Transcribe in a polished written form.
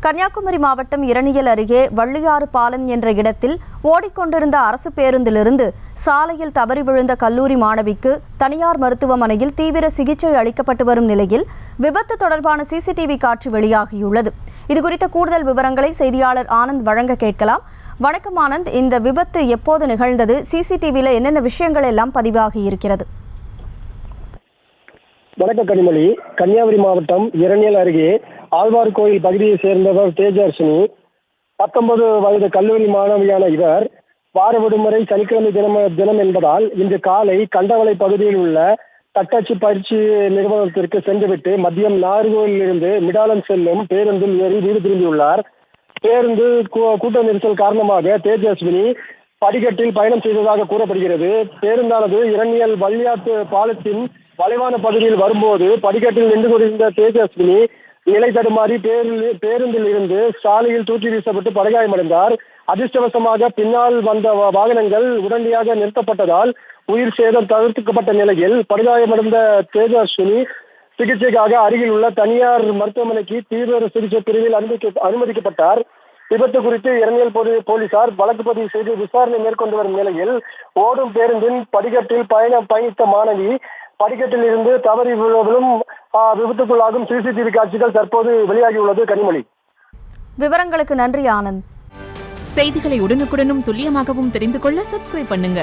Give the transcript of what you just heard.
கன்னியாகுமரி மாவட்டம் இரணியல் அருகே வள்ளியாறு பாலம் என்ற இடத்தில் ஓடிக்கொண்டிருந்த அரசு பேருந்திலிருந்து சாலையில் தவறி விழுந்த கல்லூரி மாணவிக்கு தனியார் மருத்துவமனையில் தீவிர சிகிச்சை அளிக்கப்பட்டு வரும் நிலையில் விபத்து தொடர்பான சிசிடிவி காட்சி வெளியாகியுள்ளது. இதுகுறித்த கூடுதல் விவரங்களை செய்தியாளர் ஆனந்த் வழங்க கேட்கலாம். வணக்கம் ஆனந்த், இந்த விபத்து எப்போது நிகழ்ந்தது? சிசிடிவியில் என்னென்ன விஷயங்கள் எல்லாம் பதிவாகி இருக்கிறது? வணக்கம் கனிமொழி. கன்னியாகுமரி மாவட்டம் இரணியல் அருகே ஆழ்வார்கோயில் பகுதியை சேர்ந்தவர் தேஜஸ்வினி. 19 வயது கல்லூரி மாணவியான இவர் வார விடுமுறை சனிக்கிழமை தினம் என்பதால் இன்று காலை கண்டவளை பகுதியில் உள்ள தட்டச்சு பயிற்சி நிறுவனத்திற்கு சென்றுவிட்டு மதியம் நாகர்கோவிலிருந்து மிடாலம் செல்லும் பேருந்தில் ஏறி வீடு திரும்பியுள்ளார். பேருந்து கூட்ட நெரிசல் காரணமாக தேஜஸ்வினி படிக்கட்டில் பயணம் செய்ததாக கூறப்படுகிறது. பேருந்தானது இரணியல் வள்ளியாத்து பாலத்தின் வளைவான பகுதியில் வரும்போது படிக்கட்டில் நின்று கொண்டிருந்த தேஜஸ்வினி நிலை தடுமாறி பேருந்தில் இருந்து சாலையில் தூக்கி வீசப்பட்டு படுகாயமடைந்தார். அதிர்ஷ்டவசமாக பின்னால் வந்த வாகனங்கள் உடனடியாக நிறுத்தப்பட்டதால் உயிர் சேதம் தவிர்க்கப்பட்ட நிலையில் படுகாயமடைந்த தேஜஸ்வினி சிகிச்சைக்காக அருகில் உள்ள தனியார் மருத்துவமனைக்கு தீவிர சிகிச்சை பிரிவில் அனுமதிக்கப்பட்டார். விபத்து குறித்து இரணியல் போலீசார் வழக்கு பதிவு செய்து விசாரணை மேற்கொண்டு வரும் நிலையில் ஓடும் பேருந்தின் படிக்கட்டில் பயணித்த மாணவி படிக்கட்டில் இருந்து தவறி விழுவதும் விபத்துக்குள்ளாகும் சிசிடிவி காட்சிகள் தற்போது வெளியாகியுள்ளது. கனிமொழி, விவரங்களுக்கு நன்றி ஆனந்த். செய்திகளை உடனுக்குடனும் துல்லியமாகவும் தெரிந்து கொள்ள சப்ஸ்கிரைப் பண்ணுங்க.